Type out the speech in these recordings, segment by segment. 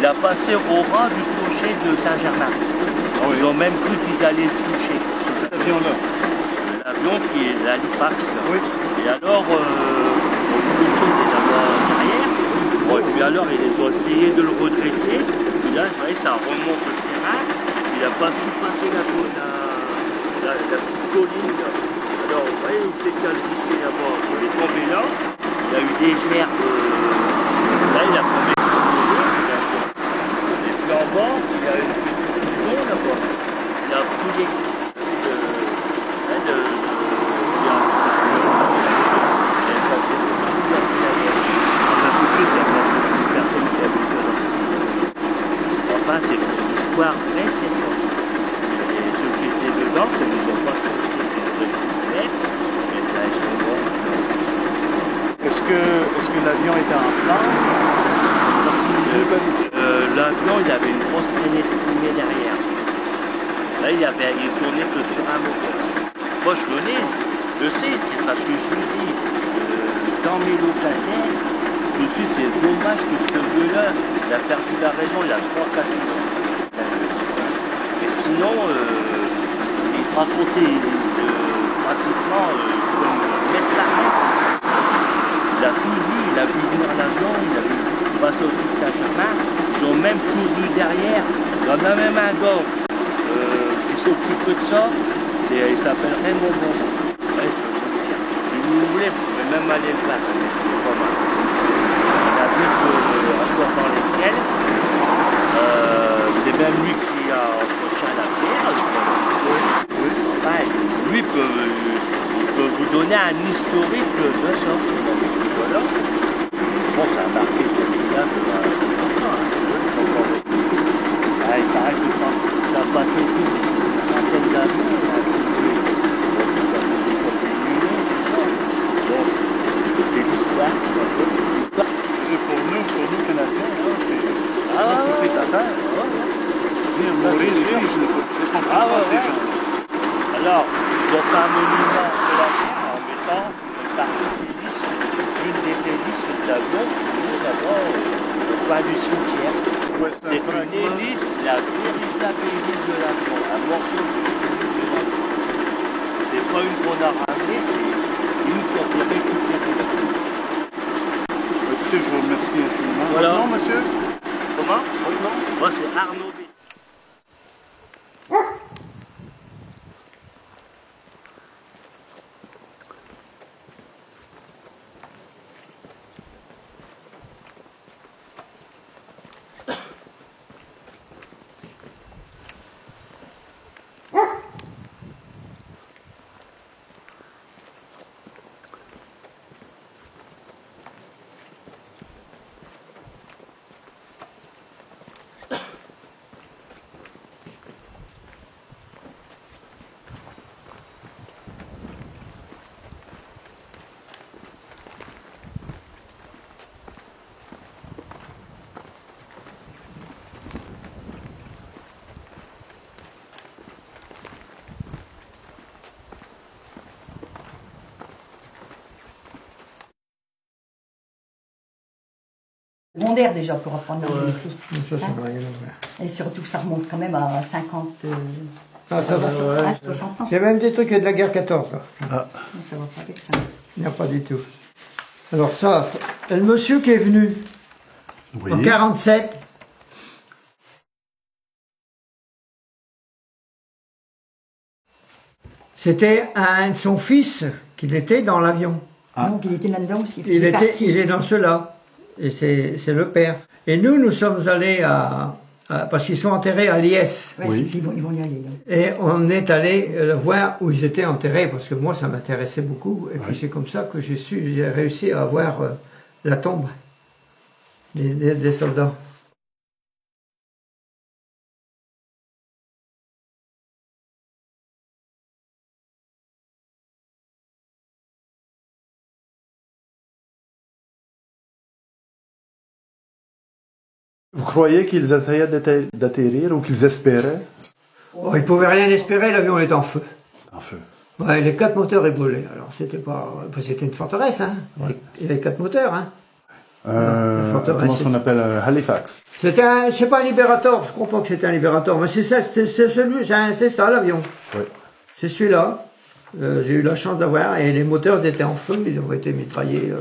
il a passé au ras du clocher de Saint-Germain. Ah oui. Ils ont même cru qu'ils allaient le toucher. C'est cet avion-là. L'avion qui est l'Halifax. Oui. Et alors, le chose est d'abord derrière. Bon, et puis alors, ils ont essayé de le redresser. Et là, vous voyez, ça remonte le terrain. Il n'a pas su passer la petite colline. Là. Alors, vous voyez, où c'est calviqué là-bas. Il est tombé là. Il a eu des gerbes. Ça, il a tombé explosé. Et puis en bas, il y a une petite maison là-bas. Il a brûlé. Enfin, c'est l'histoire vraie, c'est ça. Et ceux qui étaient dedans, ils ne sont pas sortis de fait, mais là, ils sont morts. Est-ce que l'avion était en flamme? L'avion, il avait une grosse traînée de fumée derrière. Là, il tournait que sur un moteur. Moi, je connais, je sais, c'est parce que je vous dis, dans mes locataires, tout de suite, c'est dommage que ce vieux-là, il a perdu la raison, il a 3-4 ans. Et sinon, il racontait pratiquement comme mètre par mètre. Il a tout vu, il a vu venir l'avion, il a vu passer au-dessus de Saint-Germain. Ils ont même couru derrière. Il y en a même un gars qui s'occupe de ça. Il s'appelle Raymond Bonbon. Ouais, je peux vous le dire. Si vous voulez, vous pouvez même aller le battre. Il est pas mal. Il habite encore dans les Kiels. C'est même lui qui a entretient la pierre. Oui. Enfin, lui il peut vous donner un historique de ça. Voilà. Bon, ça a marqué sur le village de la il paraît que quand ça a passé ici, c'est une centaine d'années. Ça faisait comme des nuées, tout ça. Bon, c'est l'histoire. Pour nous Canadiens, c'est Ah, côté de la terre. Venir mourir ici, je ne comprends pas ces gens. Alors, ils ont fait un monument de la terre en mettant une partie d'hélice, une des hélices de l'avion, d'abord au coin du cimetière. Ouais, c'est une hélice, la véritable hélice de l'avion, un morceau de l'hélice de l'avion. C'est pas une qu'on a ramenée, c'est une qu'on peut récupérer. Écoutez, je vous remercie infiniment. Voilà. Votre nom, monsieur? Comment? Votre nom? Moi, c'est Arnaud B. Secondaire déjà pour apprendre l'anglais ici. Ça, c'est Hein? vrai, Et surtout, ça remonte quand même à 50, Ah, ça va, ouais. 60 ans. J'ai même des trucs de la guerre 14. Là. Ah. Donc ça va pas avec ça. Il n'y a pas du tout. Alors ça, c'est le monsieur qui est venu en 47. C'était son fils qu'il était dans l'avion. Ah. Donc il était là-dedans aussi. Il est dans cela. Et c'est le père. Et nous sommes allés parce qu'ils sont enterrés à Liesse. Ouais, Oui. ils vont y aller. Là. Et on est allé voir où ils étaient enterrés, parce que moi, ça m'intéressait beaucoup. Et puis c'est comme ça que j'ai réussi à voir la tombe des soldats. Vous croyez qu'ils essayaient d'atterrir ou qu'ils espéraient? Oh, ils ne pouvaient rien espérer, l'avion est en feu. En feu. Ouais, les 4 moteurs ébranlés. Alors c'était pas, c'était une forteresse, hein. Il y avait 4 moteurs, hein. Comment on appelle Halifax. C'était un, c'est pas un Liberator, je comprends que c'était un Liberator, mais c'est ça, c'est ça l'avion. Oui. C'est celui-là. J'ai eu la chance d'avoir, et les moteurs étaient en feu, ils ont été mitraillés.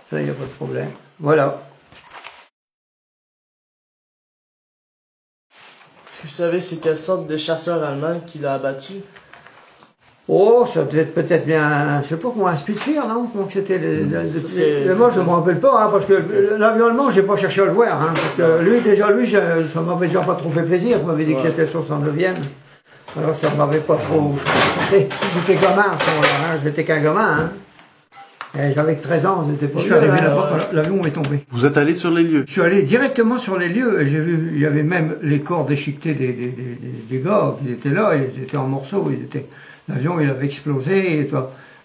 Ça, il n'y a pas de problème. Voilà. Est-ce que vous savez c'est quelle sorte de chasseur allemand qui l'a abattu? Oh, ça devait être peut-être bien, je sais pas comment, un Spitfire, non? Comment que c'était moi, je me rappelle pas, hein, parce que l'avion allemand, j'ai pas cherché à le voir, hein, parce que lui, ça m'avait déjà pas trop fait plaisir, il m'avait dit que c'était le 69e. Alors ça m'avait pas trop... J'étais gamin à ce moment-là, hein, j'étais qu'un gamin. Hein. J'avais que 13 ans, j'étais pas... Je suis arrivé là-bas quand l'avion est tombé. Vous êtes allé sur les lieux? Je suis allé directement sur les lieux et j'ai vu, il y avait même les corps déchiquetés des gars qui étaient là, ils étaient en morceaux, l'avion il avait explosé et tout.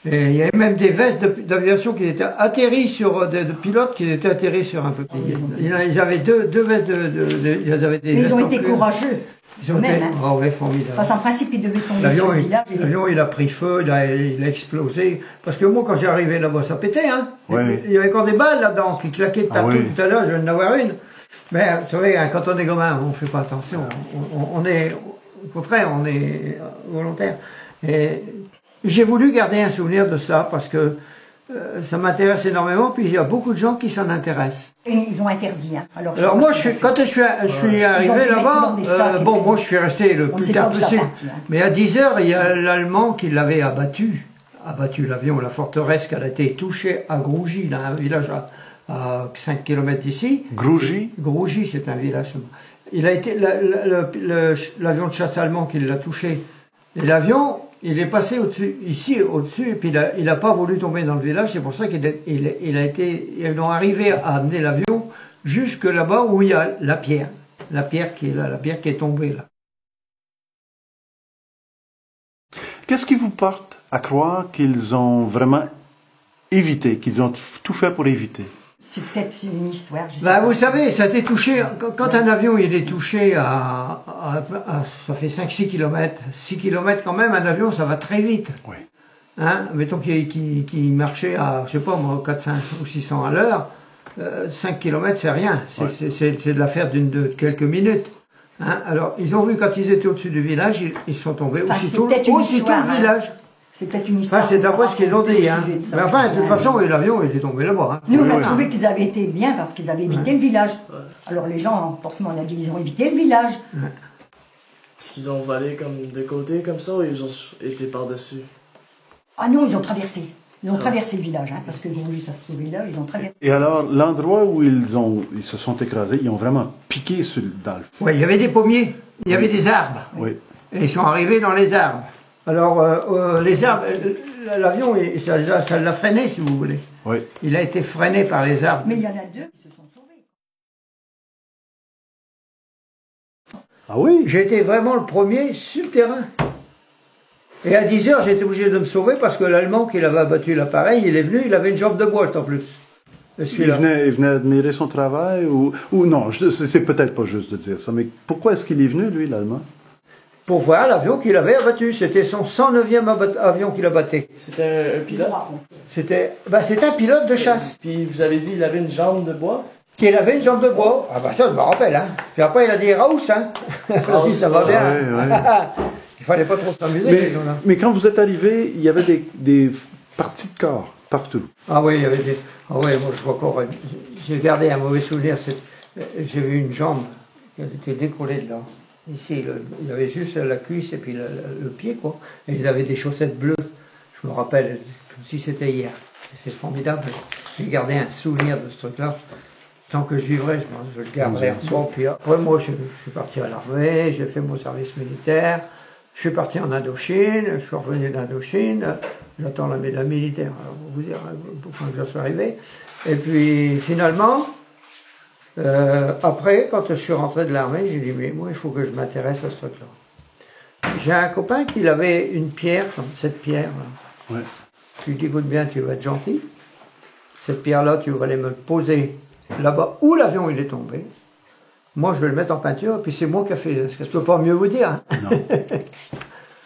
Et il y avait même des vestes d'aviation qui étaient atterries sur de pilotes qui étaient atterris sur un peu. Ils avaient deux vestes ils avaient des mais vestes ils ont été courageux. Ils ont été, oh ouais, formidable. Parce qu'en principe, ils devaient tomber sur le village. L'avion, il a pris feu, il a explosé. Parce que moi, quand j'ai arrivé là-bas, ça pétait, hein. Ouais. Il y avait encore des balles là-dedans qui claquaient de partout. Tout à l'heure, je viens d'en avoir une. Mais, vous savez, hein, quand on est gamin, on ne fait pas attention. On est, au contraire, on est volontaire. Et j'ai voulu garder un souvenir de ça parce que ça m'intéresse énormément, puis il y a beaucoup de gens qui s'en intéressent. Et ils ont interdit. Hein. Alors moi, quand je suis arrivé là-bas, moi je suis resté le plus tard possible. Mais à 10 heures, il y a l'Allemand qui l'avait abattu l'avion, la forteresse, qu'elle a été touchée à Grougy, dans un village à 5 km d'ici. Grougy? Grougy, c'est un village. Il a été l'avion de chasse allemand qui l'a touché. Et l'avion, il est passé au-dessus, et puis il n'a pas voulu tomber dans le village, c'est pour ça ils ont arrivé à amener l'avion jusque là-bas où il y a la pierre qui est là, la pierre qui est tombée là. Qu'est-ce qui vous porte à croire qu'ils ont vraiment évité, qu'ils ont tout fait pour éviter? C'est peut-être une histoire, je sais pas. Vous savez, ça a été touché, quand un avion il est touché ça fait 5-6 km, 6 km quand même, un avion ça va très vite. Oui. Hein, mettons qu'il marchait à, je sais pas moi, 400 ou 600 à l'heure, 5 km c'est rien, c'est de l'affaire de quelques minutes. Hein, alors, ils ont vu quand ils étaient au-dessus du village, ils sont tombés aussitôt le village. C'est peut-être une histoire. C'est d'après ce qu'ils ont dit. Hein. Mais enfin, de toute façon, l'avion était tombé là-bas. Hein. Nous, on a trouvé qu'ils avaient été bien parce qu'ils avaient évité le village. Alors les gens, forcément, on a dit ils ont évité le village. Est-ce qu'ils ont volé comme de côté comme ça ou ils ont été par-dessus? Ah non, ils ont traversé. Ils ont traversé le village, hein, parce que Grougy, ça se trouvait là, ils ont traversé. Et alors, l'endroit où ils se sont écrasés, ils ont vraiment piqué dans le feu. Oui, il y avait des pommiers, il y avait des arbres. Oui. Et ils sont arrivés dans les arbres. Alors, les arbres, l'avion, ça l'a freiné, si vous voulez. Oui. Il a été freiné par les arbres. Mais il y en a deux qui se sont sauvés. Ah oui? J'ai été vraiment le premier sur le terrain. Et à 10 heures, j'étais obligé de me sauver parce que l'Allemand qui avait abattu l'appareil, il est venu, il avait une jambe de boîte en plus. Il venait admirer son travail ou non, c'est peut-être pas juste de dire ça, mais pourquoi est-ce qu'il est venu, lui, l'Allemand? Pour voir l'avion qu'il avait abattu. C'était son 109e avion qu'il abattait. C'était un pilote? C'était un pilote de chasse. Puis vous avez dit qu'il avait une jambe de bois? Qu'il avait une jambe de bois. Ah ça, je me rappelle. Hein. Puis après, il a dit Raus, hein. Ça va bien. Ouais. Il fallait pas trop s'amuser. Mais quand vous êtes arrivé, il y avait des parties de corps partout. Ah oui, il y avait des... Ah oui, moi je vois encore... J'ai gardé un mauvais souvenir. J'ai vu une jambe qui était décollée de là. Ici, il y avait juste la cuisse et puis le pied, quoi. Et ils avaient des chaussettes bleues. Je me rappelle, comme si c'était hier. C'est formidable. J'ai gardé un souvenir de ce truc-là. Tant que je vivrai, je le garderai. Bon, puis après, moi, je suis parti à l'armée, j'ai fait mon service militaire. Je suis parti en Indochine, je suis revenu d'Indochine, j'attends la médaille militaire, alors pour vous dire, pour que je sois arrivé. Et puis finalement, après, quand je suis rentré de l'armée, j'ai dit, mais moi, il faut que je m'intéresse à ce truc-là. J'ai un copain qui avait une pierre, comme cette pierre-là. Ouais. Je lui dis, écoute bien, tu vas être gentil. Cette pierre-là, tu vas aller me poser là-bas où l'avion il est tombé. Moi, je vais le mettre en peinture, et puis c'est moi qui ai fait les escaliers. Je ne peux pas mieux vous dire. Hein. Non.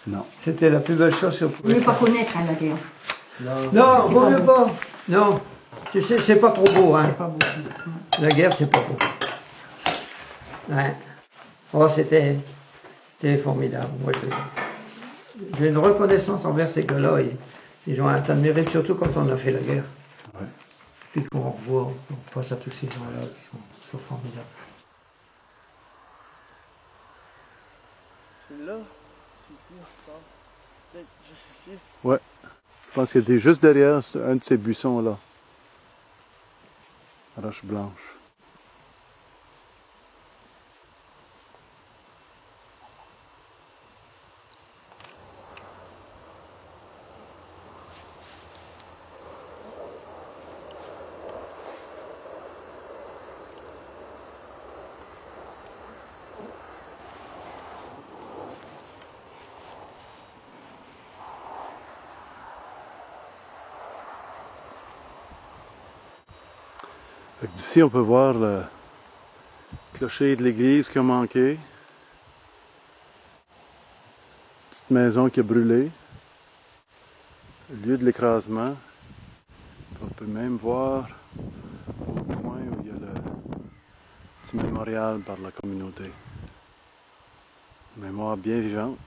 Non. C'était la plus belle chose que vous pouvez Vous ne faire. pas connaître un avion. Non, vaut mieux pas. Non. Tu sais, c'est pas trop beau, hein. C'est pas beaucoup. La guerre, c'est pas beau. Ouais. Oh, c'était formidable. Moi, j'ai une reconnaissance envers ces gars-là. Ils ont un tas de mérite, surtout quand on a fait la guerre. Ouais. Puis qu'on revoit, on passe à tous ces gens-là qui sont formidables. Celui-là, ici, je pense. Peut-être juste ici. Ouais. Je pense que c'est juste derrière un de ces buissons-là. Roche blanche. D'ici, on peut voir le clocher de l'église qui a manqué. Petite maison qui a brûlé. Le lieu de l'écrasement. On peut même voir au coin où il y a le petit mémorial par la communauté. Mémoire bien vivante.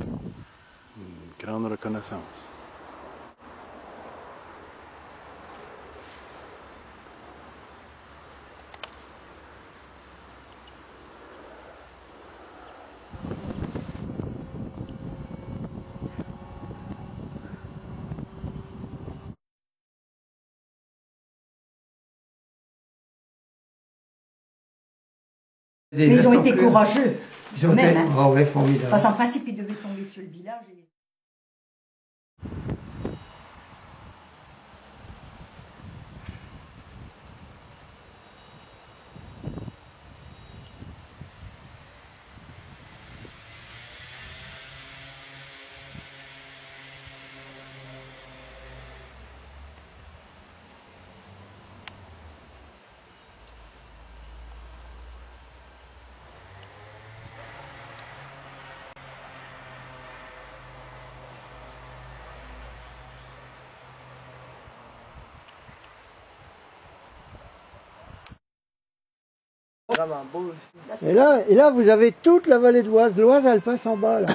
Une grande reconnaissance. Mais ils ont été courageux. Ils ont Même, été hein. ouais, formidables. Parce qu'en principe, ils devaient tomber sur le village. Vraiment beau aussi. Et là, vous avez toute la vallée de l'Oise. L'Oise, elle passe en bas, là.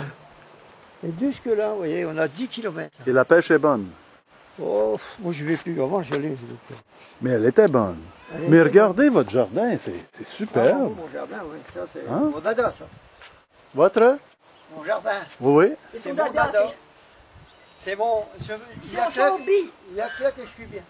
Et jusque là, vous voyez, on a 10 km. Et la pêche est bonne. Oh, moi, je vais plus. Avant, je vais plus. Mais elle était bonne. Elle Mais était regardez votre jardin, c'est Ah, superbe. mon jardin, oui. Ça, c'est Hein? mon dada, ça. Votre? Mon jardin. Oui, oui. C'est C'est son mon dada, dada. C'est mon... c'est son hobby. Il y a que là que je suis bien.